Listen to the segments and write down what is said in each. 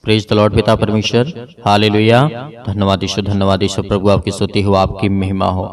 Praise the Lord पिता परमेश्वर, hallelujah. धन्यवाद ईश्वर प्रभु, आपकी स्तुति हो, आपकी महिमा हो,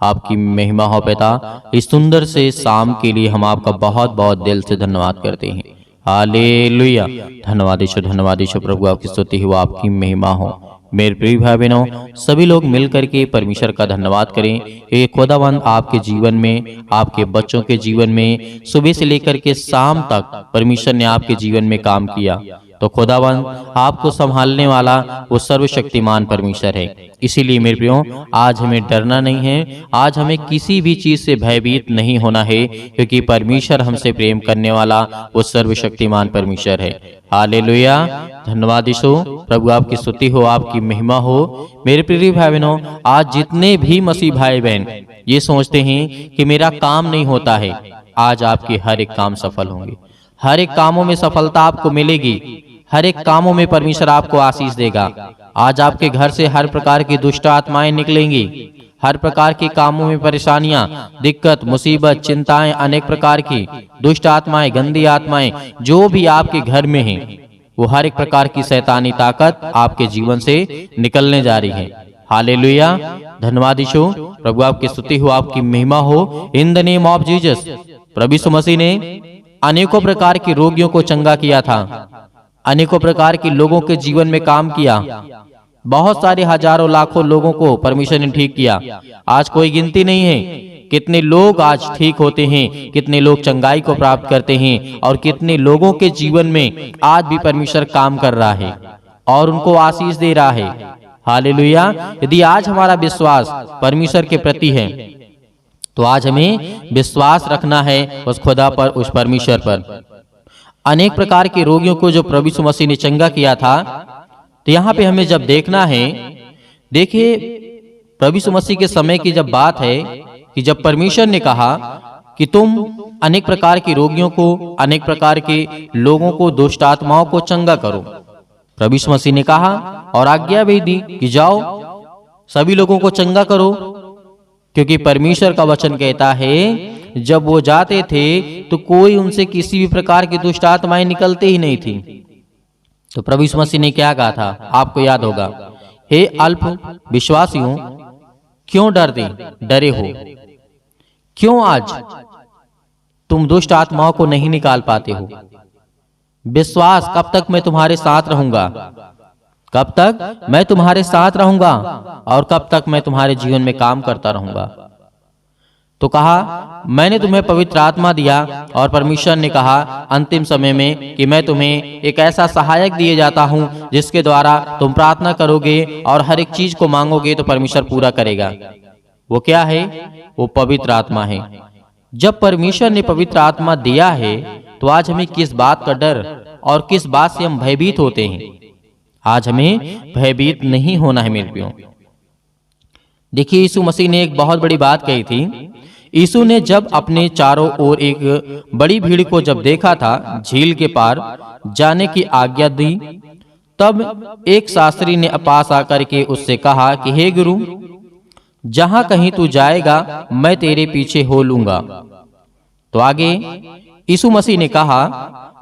आपकी महिमा हो पिता। इस सुंदर से शाम के लिए हम आपका बहुत बहुत दिल से धन्यवाद करते हैं। हालेलुया। धन्यवाद ईश्वर प्रभु, आपकी स्तुति हो, आपकी महिमा हो। मेरे प्रिय भाई बहनों, सभी लोग मिल करके परमेश्वर का धन्यवाद करें कि खुदावंद आपके जीवन में, आपके बच्चों के जीवन में सुबह से लेकर के शाम तक परमेश्वर ने आपके जीवन में काम किया। तो खुदावंद आपको संभालने वाला वो सर्वशक्तिमान परमेश्वर है। इसीलिए मेरे प्रियो, आज हमें डरना नहीं है, आज हमें किसी भी चीज से भयभीत नहीं होना है, क्योंकि परमेश्वर हमसे प्रेम करने वाला वो सर्वशक्तिमान परमेश्वर है। हालेलुया। धन्यवाद यीशु प्रभु, आपकी स्तुति हो, आपकी महिमा हो। मेरे प्रिय भाई बहनों, आज जितने भी मसीह भाई बहन ये सोचते हैं कि मेरा काम नहीं होता है, आज आपके हर एक काम सफल होंगे। हर एक कामों में सफलता आपको मिलेगी, हर एक कामों में परमेश्वर आपको आशीष देगा। आज आपके घर से हर प्रकार की दुष्ट आत्माएं निकलेंगी, हर प्रकार के कामों में परेशानियां, दिक्कत, मुसीबत, चिंताएं, अनेक प्रकार की दुष्ट आत्माएं, गंदी आत्माएं जो भी आपके घर में हैं, वो हर एक प्रकार की शैतानी ताकत आपके जीवन से निकलने जा रही है। हालेलुया। धन्यवाद यीशु प्रभु, आपकी स्तुति हो, आपकी महिमा हो। In the name of Jesus. प्रभु यीशु मसीह ने अनेकों प्रकार के रोगियों को चंगा किया था, अनेकों प्रकार के लोगों के जीवन में काम किया, बहुत सारे हजारों लाखों लोगों को परमेश्वर ने ठीक किया। आज कोई गिनती नहीं है कितने लोग आज ठीक होते हैं, कितने लोग चंगाई को प्राप्त करते हैं, और कितने लोगों के जीवन में आज भी परमेश्वर काम कर रहा है और उनको आशीष दे रहा है। हालेलुया। यदि आज हमारा विश्वास परमेश्वर के प्रति है, तो आज हमें विश्वास रखना है उस खुदा पर, उस परमेश्वर पर। अनेक प्रकार के रोगियों को जो प्रभु यीशु मसीह ने चंगा किया था, तो यहाँ पे हमें जब देखना है, देखिए प्रभु यीशु मसीह के समय की जब बात है कि जब परमेश्वर ने कहा कि तुम अनेक प्रकार के रोगियों को, अनेक प्रकार के लोगों को, दुष्ट आत्माओं को चंगा करो। प्रभु यीशु मसीह ने कहा और आज्ञा भी दी कि जाओ सभी लोगों को चंगा करो, क्योंकि परमेश्वर का वचन कहता है जब वो जाते थे तो कोई उनसे किसी भी प्रकार की दुष्ट आत्माएं निकलते ही नहीं थी। तो प्रभु यीशु मसीह ने क्या कहा था, आपको याद होगा, हे अल्प विश्वासियों, क्यों डरे हो? क्यों आज तुम दुष्ट आत्माओं को नहीं निकाल पाते हो? विश्वास, कब तक मैं तुम्हारे साथ रहूंगा? कब तक मैं तुम्हारे साथ रहूंगा और कब तक मैं तुम्हारे जीवन में काम करता रहूंगा? तो कहा मैंने तुम्हें पवित्र आत्मा दिया, और परमेश्वर ने कहा अंतिम समय में कि मैं तुम्हें एक ऐसा सहायक दिए जाता हूं जिसके द्वारा तुम प्रार्थना करोगे और हर एक चीज को मांगोगे तो परमेश्वर पूरा करेगा। वो क्या है? वो पवित्र आत्मा है। जब परमेश्वर ने पवित्र आत्मा दिया है, तो आज हमें किस बात का डर और किस बात से हम भयभीत होते हैं? आज हमें भयभीत नहीं होना है मेरे प्रियो। देखिए, यीशु मसीह ने एक बहुत बड़ी बात कही थी। यीशु ने जब अपने चारों ओर एक बड़ी भीड़ को जब देखा था, झील के पार जाने की आज्ञा दी, तब एक शास्त्री ने पास आकर के उससे कहा कि हे गुरु, जहां कहीं तू जाएगा मैं तेरे पीछे हो लूंगा। तो आगे यीशु मसीह ने कहा,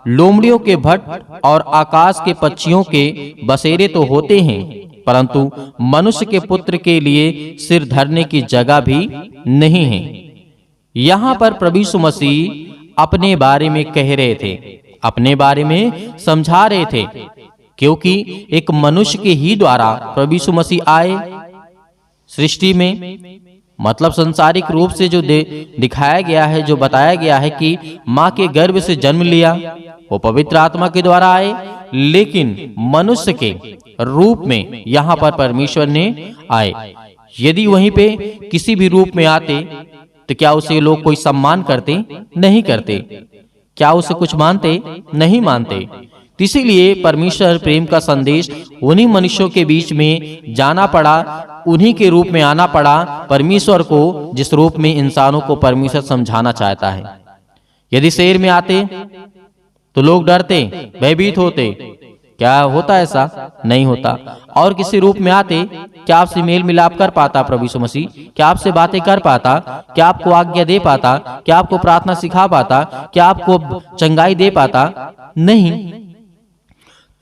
लोमड़ियों के भट्ट और आकाश के पक्षियों के बसेरे तो होते हैं, परंतु मनुष्य के पुत्र के लिए सिर धरने की जगह भी नहीं है। यहाँ पर प्रभु यीशु मसीह अपने बारे में कह रहे थे, अपने बारे में समझा रहे थे, क्योंकि एक मनुष्य के ही द्वारा प्रभु यीशु मसीह आए सृष्टि में। मतलब संसारिक रूप से जो दिखाया गया है, जो बताया गया है कि माँ के गर्भ से जन्म लिया, वो पवित्र आत्मा के द्वारा आए, लेकिन मनुष्य के रूप में यहाँ पर परमेश्वर ने आए। यदि वहीं पे किसी भी रूप में आते तो क्या उसे लोग कोई सम्मान करते? नहीं करते। क्या उसे कुछ मानते? नहीं मानते। इसीलिए परमेश्वर प्रेम का संदेश उन्हीं मनुष्यों के बीच में जाना पड़ा, उन्हीं के रूप में आना पड़ा, परमेश्वर को, जिस रूप में इंसानों को परमेश्वर समझाना चाहता है। यदि शेर में आते तो लोग डरते, भयभीत होते। क्या होता ऐसा? नहीं होता। और किसी रूप में आते, क्या आपसे मेल मिलाप कर पाता प्रभु यीशु मसीह? क्या आपसे बातें कर पाता? क्या आपको आज्ञा दे पाता? क्या आपको प्रार्थना सिखा पाता? क्या आपको चंगाई दे पाता? नहीं।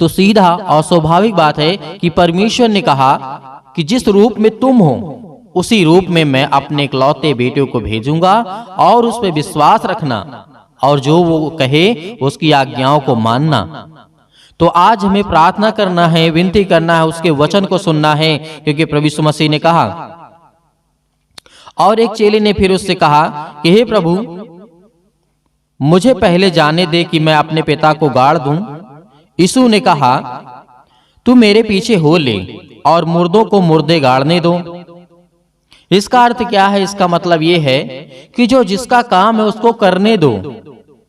तो सीधा और स्वाभाविक बात है कि परमेश्वर ने कहा कि जिस रूप में तुम हो उसी रूप में मैं अपने इकलौते बेटे को भेजूंगा और उस पर विश्वास रखना और जो वो कहे उसकी आज्ञाओं को मानना। तो आज हमें प्रार्थना करना है, विनती करना है, उसके वचन को सुनना है, क्योंकि प्रभु यीशु मसीह ने कहा। और एक चेले ने फिर उससे कहा कि हे प्रभु, मुझे पहले जाने दे कि मैं अपने पिता को गाड़ दूं। यीशु ने कहा, तू मेरे पीछे हो ले और मुर्दों को मुर्दे गाड़ने दो। इसका अर्थ क्या है? इसका मतलब यह है कि जो जिसका काम है उसको करने दो।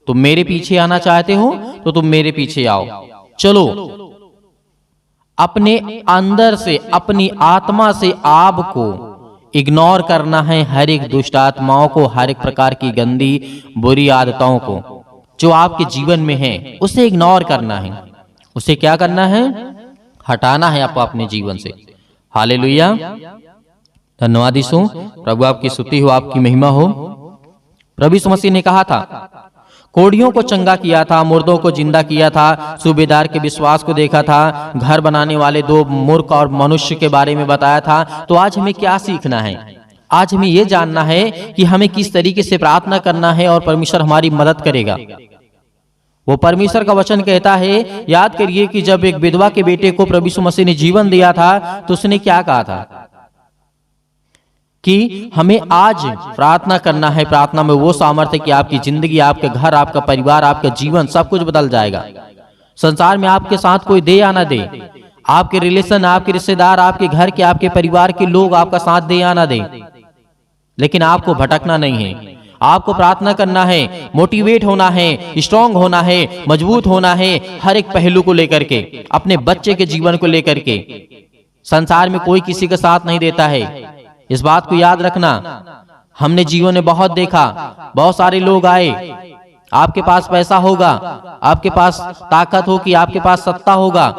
तुम मेरे पीछे आना चाहते हो तो तुम मेरे पीछे आओ। चलो, अपने अंदर से, अपनी आत्मा से आपको इग्नोर करना है हर एक दुष्ट आत्माओं को, हर एक प्रकार की गंदी बुरी आदतों को जो आपके जीवन में है, उसे इग्नोर करना है। उसे क्या करना है? हटाना है आपको अपने जीवन से। हालेलुया, धन्यवाद यीशु। प्रभु आपकी स्तुति हो, आपकी महिमा हो। प्रभु यीशु मसीह ने कहा था, कोढ़ियों को चंगा किया था, मुर्दों को जिंदा किया था, सूबेदार के विश्वास को देखा था, घर बनाने वाले दो मूर्ख और मनुष्य के बारे में बताया था। तो आज हमें क्या सीखना है? आज हमें यह जानना है कि हमें किस तरीके से प्रार्थना करना है और परमेश्वर हमारी मदद करेगा। वो परमेश्वर का वचन कहता है, याद करिए कि जब एक विधवा के बेटे को प्रभु यीशु मसीह ने जीवन दिया था तो उसने क्या कहा था कि हमें आज प्रार्थना करना है। प्रार्थना में वो सामर्थ्य कि आपकी जिंदगी, आपके घर, आपका परिवार, आपका जीवन सब कुछ बदल जाएगा। संसार में आपके साथ कोई दे या ना दे, आपके रिलेशन, आपके रिश्तेदार, आपके घर के, आपके परिवार के लोग आपका साथ दे या ना दे, लेकिन आपको भटकना नहीं है। आपको प्रार्थना करना है, मोटिवेट होना है, स्ट्रांग होना है, मजबूत होना है, हर एक पहलू को लेकर के, अपने बच्चे के जीवन को लेकर के। संसार में कोई किसी के साथ नहीं देता है, इस बात को याद रखना। हमने जीवन में बहुत देखा, बहुत सारे लोग आए, आपके पास पैसा होगा, आपके पास ताकत होगी, आपके पास सत्ता होगा,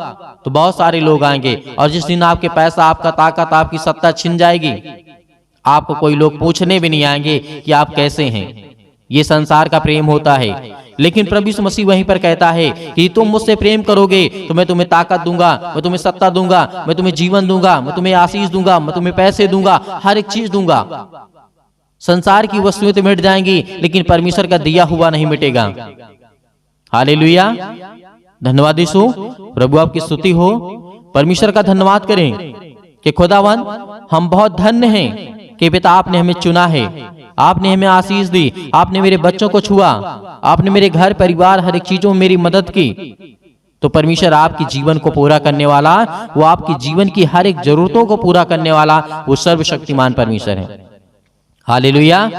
तो बहुत सारे लोग आएंगे। और जिस दिन आपके पैसा, आपका ताकत, आपकी सत्ता छिन जाएगी, आपको कोई लोग पूछने भी नहीं आएंगे कि आप कैसे हैं। ये संसार का प्रेम होता है। लेकिन प्रभु यीशु मसीह वहीं पर कहता है कि तुम मुझसे प्रेम करोगे तो मैं तुम्हें ताकत दूंगा, मैं तुम्हें सत्ता दूंगा, मैं तुम्हें जीवन दूंगा, मैं तुम्हें आशीष दूंगा, मैं तुम्हें पैसे दूंगा, हर एक चीज दूंगा। संसार की वस्तुएं तो मिट जाएंगी, लेकिन परमेश्वर का दिया हुआ नहीं मिटेगा। हालेलुया, धन्यवाद यीशु। प्रभु आपकी स्तुति हो। परमेश्वर का धन्यवाद करें कि खुदावन, हम बहुत धन्य हैं कि पिता आपने हमें चुना है, आपने हमें आशीष दी, आपने मेरे बच्चों को छुआ, आपने मेरे घर परिवार हर एक चीजों में मेरी मदद की। तो परमेश्वर आपकी जीवन को पूरा करने वाला, वो आपकी जीवन की हर एक जरूरतों को पूरा करने वाला वो सर्वशक्तिमान परमेश्वर है। हालेलुया।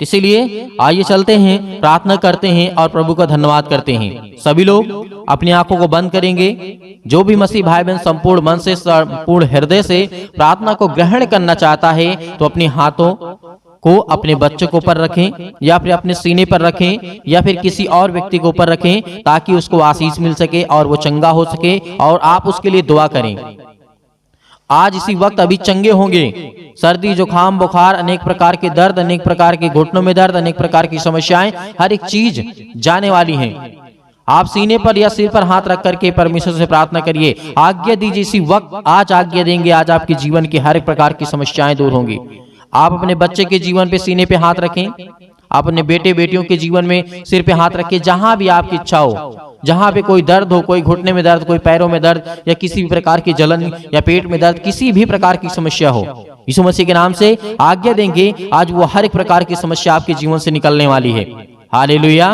इसीलिए आइए चलते हैं, प्रार्थना करते हैं और प्रभु का धन्यवाद करते हैं। सभी लोग अपनी आंखों को बंद करेंगे। जो भी मसीह भाई बहन संपूर्ण मन से, संपूर्ण हृदय से प्रार्थना को ग्रहण करना चाहता है तो अपने हाथों को अपने बच्चों के ऊपर रखें, या फिर अपने सीने पर रखें, या फिर किसी और व्यक्ति के ऊपर रखें, ताकि उसको आशीष मिल सके और वो चंगा हो सके, और आप उसके लिए दुआ करें। आज इसी वक्त अभी चंगे होंगे। सर्दी, जुकाम, बुखार, अनेक प्रकार के दर्द, अनेक प्रकार के घुटनों में दर्द, अनेक प्रकार की समस्याएं, हर एक चीज जाने वाली हैं। आप सीने पर या सिर पर हाथ रख करके परमेश्वर से प्रार्थना करिए, आज्ञा दीजिए इसी वक्त। आज आज्ञा देंगे, आज आपके जीवन की हर एक प्रकार की समस्याएं दूर होंगी। आप अपने बच्चे के जीवन पे सीने पे हाथ रखें, आप अपने बेटे बेटियों के जीवन में सिर पे हाथ रखें। जहां भी आपकी इच्छा हो, जहां पे कोई दर्द हो, कोई घुटने में दर्द, कोई पैरों में दर्द, या किसी भी प्रकार की जलन या पेट में दर्द, किसी भी प्रकार की समस्या हो, यीशु मसीह के नाम से आज्ञा देंगे, आज वो हर एक प्रकार की समस्या आपके जीवन से निकलने वाली है। हालेलुया,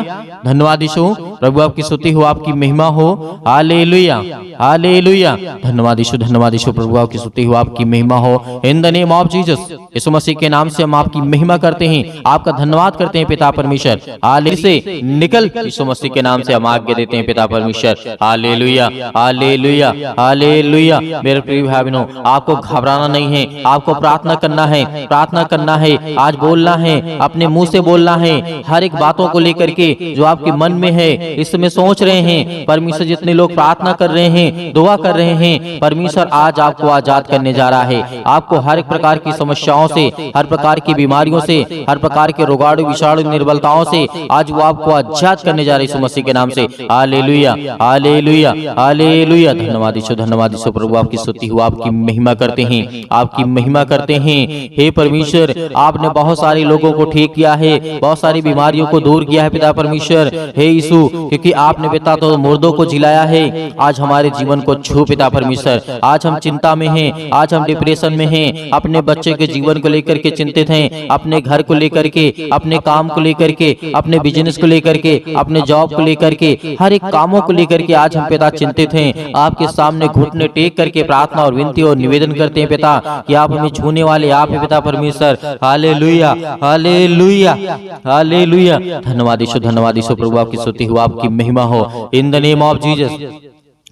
धन्यवाद यीशु। प्रभु आपकी स्तुति हो, आपकी महिमा हो। हालेलुया, हालेलुया, धन्यवाद यीशु, धन्यवाद यीशु। प्रभु आपकी स्तुति हो, आपकी महिमा हो। In the name of Jesus, Yeshu Masih के नाम से हम आपकी महिमा करते हैं, आपका धन्यवाद करते हैं पिता परमेश्वर। हालेलुया से निकल, यीशु मसीह के नाम से हम आज्ञा देते हैं पिता परमेश्वर। Hallelujah, hallelujah, hallelujah. मेरे प्रिय भाई बहनों, आपको घबराना नहीं है, आपको प्रार्थना करना है, प्रार्थना करना है, आज बोलना है, अपने मुंह से बोलना है, हर एक बातों बातों को लेकर के जो आपके मन में है, इस समय सोच रहे हैं, परमेश्वर जितने लोग प्रार्थना कर रहे हैं, दुआ कर रहे हैं, परमेश्वर आज आपको आजाद करने जा रहा है। आपको हर एक प्रकार की समस्याओं से, हर प्रकार की बीमारियों से, हर प्रकार के रोगाणु विषाणु निर्बलताओं से आज वो आपको आजाद करने जा रहे हैं यीशु मसीह के नाम से। Hallelujah, hallelujah, hallelujah. धन्यवाद यीशु, धन्यवाद यीशु। प्रभु आपकी स्तुति हो, आपकी महिमा करते हैं, आपकी महिमा करते हैं। हे परमेश्वर, आपने बहुत सारे लोगों को ठीक किया है, बहुत सारी बीमारियों को दूर किया है पिता परमेश्वर। हे यीशु, क्योंकि आपने पिता तो मुर्दों को जिलाया है, आज हमारे जीवन को छू पिता परमेश्वर। आज हम चिंता में हैं, आज हम डिप्रेशन में हैं, अपने बच्चे के जीवन को लेकर के चिंतित हैं, अपने घर को लेकर के, अपने काम को लेकर के, अपने बिजनेस को लेकर के, अपने जॉब को लेकर के, हर एक कामों को लेकर के आज हम पिता चिंतित हैं। आपके सामने घुटने टेक करके प्रार्थना और विनती और निवेदन करते हैं पिता कि आप हमें छूने वाले आप हैं पिता परमेश्वर। Hallelujah, hallelujah, hallelujah. धन्यवाद यीशु, धन्यवाद यीशु। प्रभु आपकी स्तुति हो, आपकी महिमा हो। In the name of Jesus,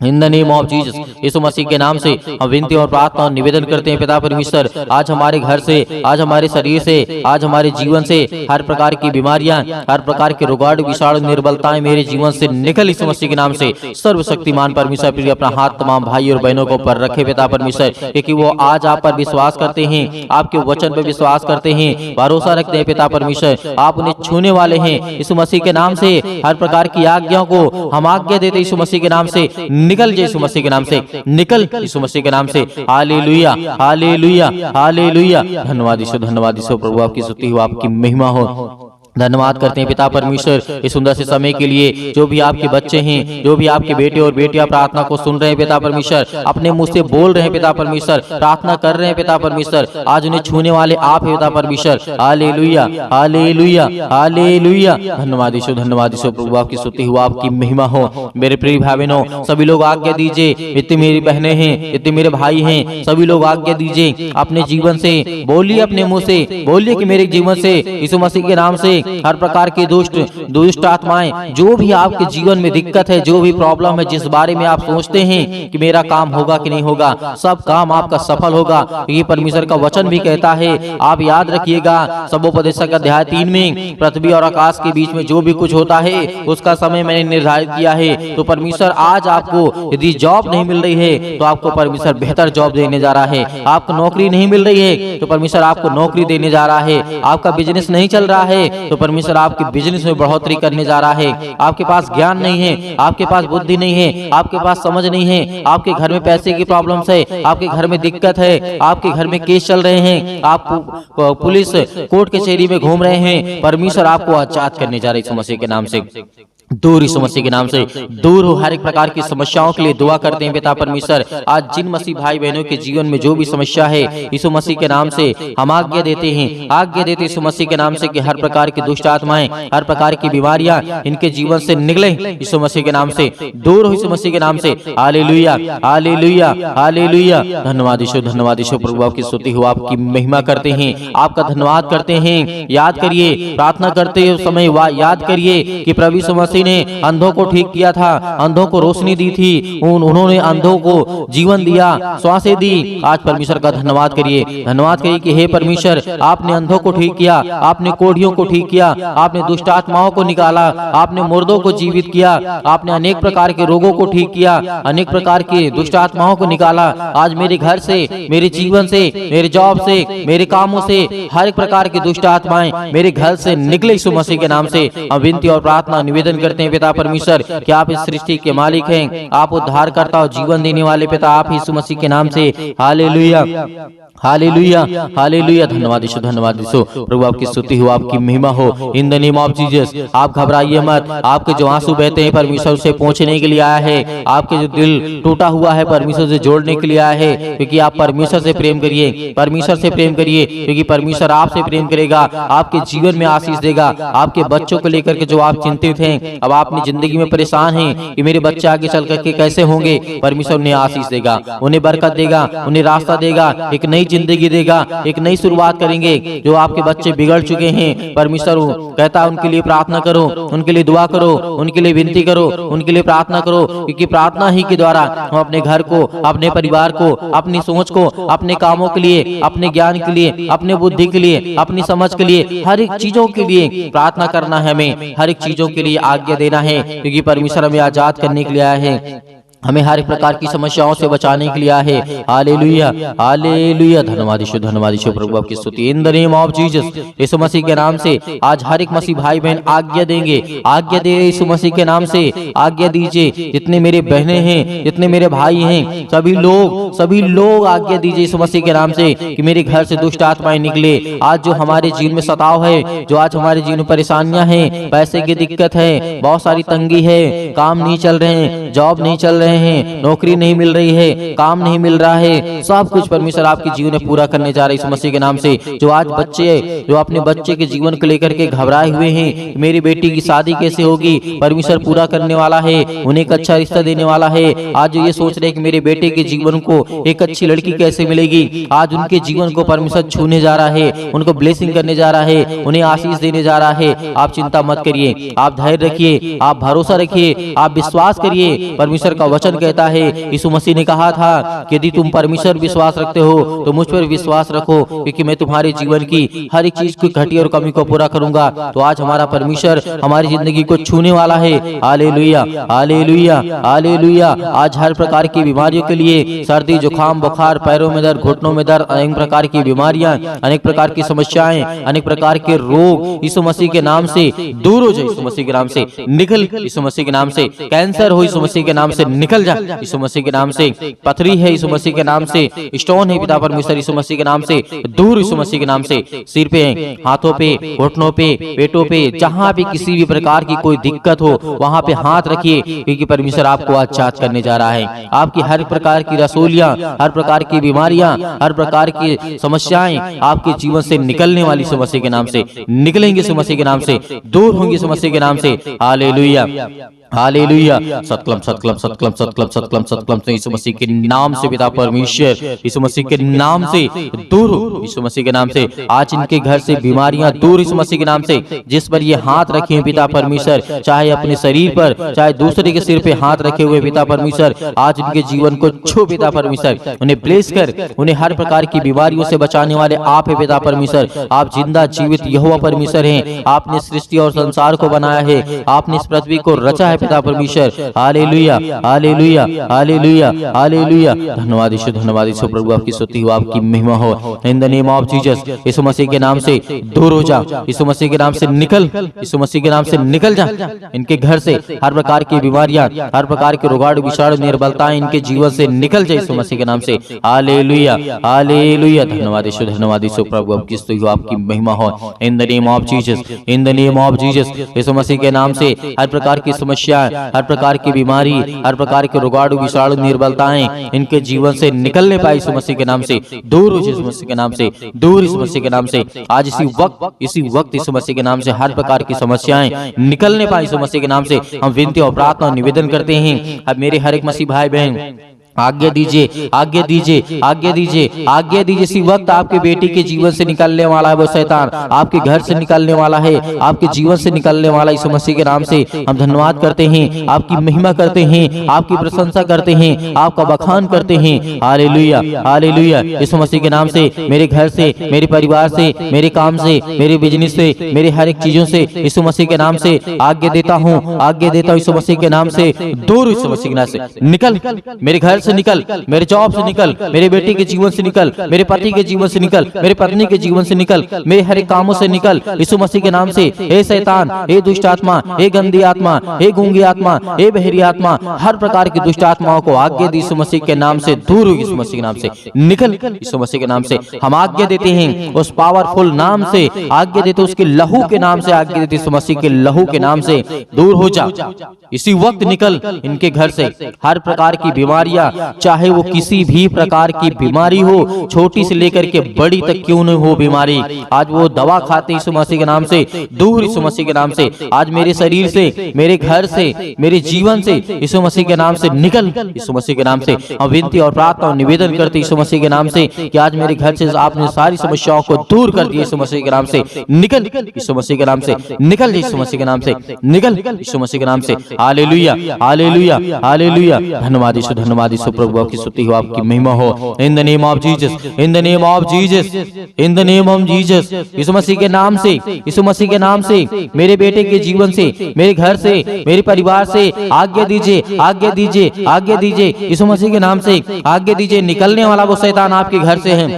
in the name of Jesus, Yeshu Masih के नाम से हम विनती और प्रार्थना और निवेदन करते हैं पिता परमेश्वर। आज हमारे घर से, आज हमारे शरीर से, आज हमारे जीवन से हर प्रकार की बीमारियां, हर प्रकार के रोगाणु विषाणु निर्बलताएं मेरे जीवन से निकल यीशु मसीह के नाम से। सर्वशक्तिमान परमेश्वर प्रिय अपना हाथ तमाम भाई और बहनों को ऊपर रखे पिता परमेश्वर, क्योंकि वो आज आप पर विश्वास करते हैं, आपके वचन पर विश्वास करते हैं, भरोसा रखते हैं पिता परमेश्वर। आप उन्हें छूने वाले हैं यीशु मसीह के नाम से। हर प्रकार की आज्ञाओं को हम आज्ञा देते यीशु मसीह के नाम से, निकल यीशु मसीह के नाम से, निकल यीशु मसीह के नाम से। Hallelujah, hallelujah, hallelujah. धन्यवाद यीशु, धन्यवाद यीशु। प्रभु आपकी स्तुति हो, आपकी महिमा हो। धन्यवाद करते हैं पिता परमेश्वर इस सुंदर से समय के लिए। जो भी आपके बच्चे हैं, जो भी आपके बेटे और बेटियां प्रार्थना को सुन रहे हैं पिता परमेश्वर, अपने मुंह से बोल रहे हैं पिता परमेश्वर, प्रार्थना कर रहे हैं पिता परमेश्वर, आज उन्हें छूने वाले आप हैं पिता परमेश्वर। Hallelujah, hallelujah, hallelujah. धन्यवाद यीशु, धन्यवाद यीशु। प्रभु आपकी स्तुति हो, आपकी महिमा हो। मेरे प्रिय भाई बहनों, सभी लोग आज्ञा दीजिए, इतनी मेरी बहनें हैं, इतने मेरे भाई हैं, सभी लोग आज्ञा दीजिए अपने जीवन से, बोलिए अपने मुंह से, बोलिए कि मेरे जीवन से यीशु मसीह के नाम से हर प्रकार की दुष्ट आत्माएं, जो भी आपके जीवन में दिक्कत है, जो भी प्रॉब्लम है, जिस बारे में आप सोचते हैं कि मेरा काम होगा कि नहीं होगा, सब काम आपका सफल होगा। ये परमेश्वर का वचन भी कहता है। आप याद रखिएगा, सबोपदेशक अध्याय 3 में पृथ्वी और आकाश के बीच में जो भी कुछ होता है उसका समय मैंने निर्धारित किया है। तो परमेश्वर आज आपको यदि जॉब नहीं मिल रही है तो आपको परमेश्वर बेहतर जॉब देने जा रहा है। आपको नौकरी नहीं मिल रही है तो परमेश्वर आपको नौकरी देने जा रहा है। आपका बिजनेस नहीं चल रहा है तो परमेश्वर आपके बिजनेस में बढ़ोतरी करने जा रहा है। आपके पास ज्ञान नहीं है, आपके पास बुद्धि नहीं है, आपके पास समझ नहीं है, आपके घर में पैसे की प्रॉब्लम्स है, आपके घर में दिक्कत है, आपके घर में केस चल रहे हैं, आप पुलिस कोर्ट कचहरी में घूम रहे हैं, परमेश्वर आपको आजाद करने जा रहे हैं यीशु मसीह के नाम से। दूर यीशु मसीह के नाम से दूर हो हर एक प्रकार की समस्याओं के लिए दुआ करते हैं पिता परमेश्वर। आज जिन मसीह भाई बहनों के जीवन में जो भी समस्या है यीशु मसीह के नाम से हम आज्ञा देते हैं, आज्ञा देते यीशु मसीह के नाम से कि हर प्रकार की दुष्ट आत्माएं, हर प्रकार की बीमारियां इनके जीवन से निकले यीशु मसीह के नाम से, दूर हो यीशु मसीह के नाम से। Hallelujah, hallelujah, hallelujah. धन्यवाद यीशु, धन्यवाद यीशु। प्रभु आपकी स्तुति हो, आपकी महिमा करते हैं, आपका धन्यवाद करते हैं। याद करिए, प्रार्थना करते समय याद करिए कि प्रभु यीशु मसीह ने अंधों को ठीक किया था, अंधों को रोशनी दी थी, उन्होंने अंधों को जीवन दिया, श्वासें दी। आज परमेश्वर का धन्यवाद करिए, धन्यवाद करिए कि हे परमेश्वर, आपने अंधों को ठीक किया, आपने कोढ़ियों को ठीक किया, आपने दुष्ट आत्माओं को निकाला, आपने मुर्दों को जीवित किया, आपने अनेक प्रकार के रोगों को ठीक किया, अनेक प्रकार की दुष्ट आत्माओं को निकाला। आज मेरे घर से, मेरे जीवन से, मेरे जॉब से, मेरे कामों से हर एक प्रकार की दुष्ट आत्माएं मेरे घर से निकले यीशु मसीह के नाम से। हम विनती और प्रार्थना निवेदन करते हैं पिता परमेश्वर कि आप इस सृष्टि के मालिक हैं, आप उद्धारकर्ता और जीवन देने वाले पिता आप यीशु मसीह के नाम से। Hallelujah, hallelujah, hallelujah. धन्यवाद यीशु, धन्यवाद यीशु। प्रभु आपकी स्तुति हो, आपकी महिमा हो। In the name of Jesus आप घबराइए मत। आपके जो आंसू बहते हैं परमेश्वर से पहुंचने के लिए आया है। आपके जो दिल टूटा हुआ है परमेश्वर से जोड़ने के लिए आया है, क्योंकि आप परमेश्वर से प्रेम करिए, परमेश्वर से प्रेम करिए, क्योंकि परमेश्वर आपसे प्रेम करेगा, आपके जीवन में आशीष देगा। आपके बच्चों को लेकर के जो आप चिंतित हैं, अब आप अपनी जिंदगी में परेशान हैं कि मेरे बच्चे आगे चल करके कैसे होंगे, परमेश्वर उन्हें आशीष देगा, उन्हें बरकत देगा, उन्हें रास्ता देगा, एक नई जिंदगी देगा, एक नई शुरुआत करेंगे। जो आपके बच्चे बिगड़ चुके हैं, परमेश्वर कहता है उनके लिए प्रार्थना करो, उनके लिए दुआ करो, उनके लिए विनती करो, उनके लिए प्रार्थना करो, क्योंकि प्रार्थना ही के द्वारा हम अपने घर को, अपने परिवार को, अपनी सोच को, अपने कामों के लिए, अपने ज्ञान के लिए, अपने बुद्धि के लिए, अपनी समझ के लिए, हर एक चीजों के लिए प्रार्थना करना है, हमें हर एक चीजों के लिए आज्ञा देना है, क्योंकि परमेश्वर हमें आजाद करने के लिए आया है, हमें हर एक प्रकार की समस्याओं से बचाने के लिए है। हालेलुया, हालेलुया, धन्यवाद यीशु, धन्यवाद यीशु, प्रभु आपकी स्तुति। In the name of Jesus, Yeshu Masih के नाम से आज हर एक मसीह भाई बहन आज्ञा देंगे, आज्ञा दे यीशु मसीह के नाम से आज्ञा दीजिए। जितने मेरे बहनें हैं, जितने मेरे भाई हैं, सभी लोग आज्ञा दीजिए यीशु मसीह के नाम से कि मेरे घर से दुष्ट आत्माएं निकले। आज जो हमारे जीवन में सताव है, जो आज हमारे जीवन में परेशानियां हैं, पैसे की दिक्कत है, बहुत सारी तंगी है, काम नहीं चल रहे हैं, जॉब नहीं चल रहे हैं, नौकरी नहीं मिल रही है, काम नहीं मिल रहा है, सब कुछ परमेश्वर आपके जीवन में पूरा करने जा रहे हैं यीशु मसीह के नाम से। जो आज बच्चे, जो अपने बच्चे के जीवन को लेकर के घबराए हुए हैं, मेरी बेटी की शादी कैसे होगी, परमेश्वर पूरा करने वाला है, उन्हें एक अच्छा रिश्ता देने वाला है। आज जो ये सोच रहे हैं कि मेरे बेटे के जीवन को एक अच्छी लड़की कैसे मिलेगी, आज उनके जीवन को परमेश्वर छूने जा रहा है, उनको ब्लेसिंग करने जा रहा है, उन्हें आशीष देने जा रहा है। आप चिंता मत करिए, आप धैर्य रखिए, आप भरोसा रखिए, आप विश्वास करिए। परमेश्वर का वचन कहता है, यीशु मसीह ने कहा था कि यदि तुम परमेश्वर विश्वास रखते हो तो मुझ पर विश्वास रखो, क्योंकि मैं तुम्हारे जीवन की हर एक चीज की घटी और कमी को पूरा करूंगा। तो आज हमारा परमेश्वर हमारी जिंदगी को छूने वाला है। Hallelujah, hallelujah, hallelujah. आज हर प्रकार की बीमारियों के लिए, सर्दी, जुकाम, बुखार, पैरों में दर्द, घुटनों में दर्द, अनेक प्रकार की बीमारियां, अनेक प्रकार की समस्याएं, अनेक प्रकार के रोग यीशु मसीह के नाम से दूर हो जाए, यीशु मसीह के नाम से निकल, यीशु मसीह के नाम से कैंसर हो, यीशु मसीह के नाम से निकल जा, यीशु मसीह के नाम से पथरी है, यीशु मसीह के नाम से स्टोन है, पिता परमेश्वर यीशु मसीह के नाम से दूर, यीशु मसीह के नाम से। सिर पे, हाथों पे, घुटनों पे, पेटों पे, जहां भी किसी भी प्रकार की कोई दिक्कत हो वहां पे हाथ रखिए, क्योंकि परमेश्वर आपको आजाद करने जा रहा है। आपकी हर प्रकार की रसोलियां, हर प्रकार की बीमारियां, हर प्रकार की समस्याएं आपके जीवन से निकलने वाली यीशु मसीह के नाम से निकलेंगे, यीशु मसीह के नाम से दूर होंगे, यीशु मसीह के नाम से। हालेलुया, हालेलुया, सतकलम सतकलम सतकलम सतकलम सतकलम सतकलम यीशु मसीह के नाम से पिता परमेश्वर यीशु मसीह के नाम से दूर हो, यीशु मसीह के नाम से। आज इनके घर से बीमारियां दूर, यीशु मसीह के नाम से। जिस पर ये हाथ रखे हैं पिता परमेश्वर, चाहे अपने शरीर पर, चाहे दूसरे के सिर पे हाथ रखे हुए पिता परमेश्वर, आज इनके जीवन को छू पिता परमेश्वर, उन्हें ब्लेस कर, उन्हें हर प्रकार की बीमारियों से बचाने वाले आप है पिता परमेश्वर। आप जिंदा जीवित यहोवा परमेश्वर हैं। आपने सृष्टि और संसार को बनाया है, आपने इस पृथ्वी को रचा है पिता परमेश्वर। हालेलुया, हालेलुया, हालेलुया, हालेलुया, धन्यवाद यीशु, धन्यवाद यीशु, प्रभु आपकी स्तुति हो, आपकी महिमा हो। In the name of Jesus, Yeshu Masih के नाम से दूर हो जा, यीशु मसीह के नाम से निकल, यीशु मसीह के नाम से निकल जा। इनके घर से हर प्रकार की बीमारियां, हर प्रकार के रोगाणु, विषाणु, निर्बलताएं इनके जीवन से निकल जाए, यीशु मसीह के नाम से। हालेलुया, हालेलुया, धन्यवाद यीशु, धन्यवाद यीशु, प्रभु आपकी स्तुति हो, आपकी महिमा हो। In the name of Jesus, in the name of Jesus, Yeshu Masih के नाम से हर प्रकार की समस्या, हर प्रकार की बीमारी, हर प्रकार के रोगाणु, विषाणु, निर्बलताएं इनके जीवन से निकलने पाए, यीशु मसीह के नाम से दूर हो, यीशु मसीह के नाम से दूर, यीशु मसीह के नाम से। आज इसी वक्त यीशु मसीह के नाम से हर प्रकार की समस्याएं निकलने पाए, यीशु मसीह के नाम से हम विनती और प्रार्थना निवेदन करते हैं। अब मेरे हर एक मसीह भाई बहन आज्ञा दीजिए, आज्ञा दीजिए, आज्ञा दीजिए, आज्ञा दीजिए। इसी वक्त आपके बेटी के जीवन से निकलने वाला है वो शैतान, आपके घर से निकलने वाला है, आपके जीवन से निकलने वाला, यीशु मसीह के नाम से हम धन्यवाद करते हैं, आपकी महिमा करते हैं, आपकी प्रशंसा करते हैं, आपका बखान करते हैं। हालेलुया, हालेलुया, यीशु मसीह के नाम से मेरे घर से, मेरे परिवार से, मेरे काम से, मेरे बिजनेस से, मेरे हर एक चीजों से यीशु मसीह के नाम से आज्ञा देता हूँ, आज्ञा देता हूँ यीशु मसीह के नाम से दूर, यीशु मसीह के नाम से निकल, मेरे घर से निकल, मेरे जॉब से निकल, मेरे बेटे के जीवन से निकल, मेरे पति के जीवन से निकल, मेरे पत्नी के जीवन से निकल, मेरे हर एक कामों से निकल, यीशु मसीह के नाम से। हे शैतान, हे दुष्ट आत्मा, हे गंदी आत्मा, हे गूंगी आत्मा, हे बहरी आत्मा, हर प्रकार की दुष्ट आत्माओं को आज्ञा दी, यीशु मसीह के नाम से दूर हो, यीशु मसीह के नाम से निकल, यीशु मसीह के नाम से हम आज्ञा देते हैं, उस पावरफुल नाम से आज्ञा देते, उसके लहू के नाम से आज्ञा देते, यीशु मसीह के लहू के नाम से दूर हो जा, इसी वक्त निकल इनके घर से। हर प्रकार की बीमारियां, चाहे वो किसी भी प्रकार की बीमारी हो, छोटी से लेकर के बड़ी तक क्यों नहीं हो बीमारी, आज वो दवा खाते यीशु मसीह के नाम से दूर यीशु मसीह के नाम से, आज मेरे शरीर से, मेरे घर से, मेरे जीवन से यीशु मसीह के नाम से निकल यीशु मसीह के नाम से। हम विनती और प्रार्थना और निवेदन करते यीशु मसीह के नाम से कि आज मेरे घर से आपने सारी समस्याओं को दूर कर दिया यीशु मसीह के नाम से, निकल यीशु मसीह के नाम से, निकल यीशु मसीह के नाम से, निकल यीशु मसीह के नाम से। Hallelujah hallelujah hallelujah. धन्यवाद यीशु प्रभु, आपकी स्तुति हो, आपकी महिमा हो। In the name of Jesus, in the name of Jesus, in the name of Jesus. Yeshu Masih के नाम से, यीशु मसीह के नाम से मेरे बेटे के जीवन से, मेरे घर से, मेरे परिवार से आज्ञा दीजिए, आज्ञा दीजिए, आज्ञा दीजिए यीशु मसीह के नाम से, आज्ञा दीजिए। निकलने वाला वो शैतान आपके घर से है,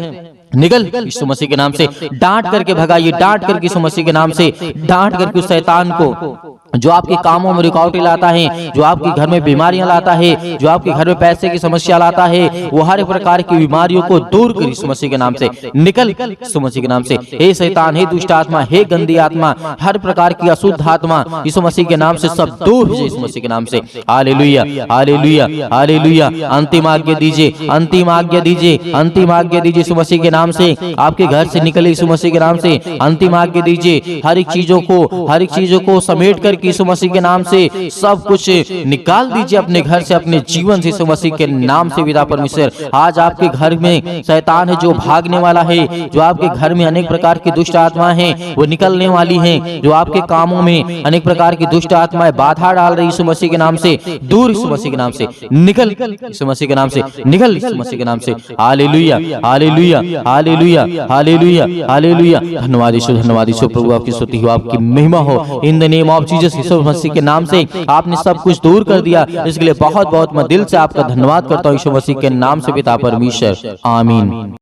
निकल यीशु मसीह के नाम से। डांट करके भगाइए, डांट करके यीशु मसीह के नाम से, डांट करके उस शैतान को जो आपके कामों में रुकावटें लाता है, जो आपके घर में बीमारियां लाता है, जो आपके घर में पैसे की समस्या लाता है, वो हर प्रकार की बीमारियों को दूर कर यीशु मसीह के नाम से, निकल यीशु मसीह के नाम से। हे शैतान, हे दुष्ट आत्मा, हे गंदी आत्मा, हर प्रकार की अशुद्ध आत्मा यीशु मसीह के नाम से सब दूर हो जाए यीशु मसीह के नाम से। Hallelujah hallelujah hallelujah. अंतिम आज्ञा दीजिए, अंतिम आज्ञा दीजिए, अंतिम आज्ञा दीजिए यीशु मसीह के नाम से। आपके घर से निकले यीशु मसीह के नाम से, अंतिम आज्ञा दीजिए। हर एक चीजों को समेट कर यीशु मसीह के नाम से सब कुछ निकाल दीजिए अपने घर से, अपने जीवन से यीशु मसीह के नाम से। पिता परमेश्वर, आज आपके घर में शैतान है जो भागने वाला है, जो आपके घर में अनेक प्रकार की दुष्ट आत्माएं हैं वो निकलने वाली हैं, जो आपके कामों में अनेक प्रकार की दुष्ट आत्माएं बाधा डाल रही यीशु मसीह के नाम से, दूर यीशु मसीह के नाम से, निकल यीशु मसीह के नाम से, निकल यीशु मसीह के नाम से। Hallelujah hallelujah hallelujah hallelujah hallelujah. धन्यवाद यीशु प्रभु, आपकी स्तुति हो, आपकी महिमा हो। In the name of Jesus, Yeshu Masih के नाम से आपने सब कुछ दूर कर दिया, इसके लिए बहुत बहुत मैं दिल से आपका धन्यवाद करता हूँ यीशु मसीह के नाम से पिता परमेश्वर, आमीन।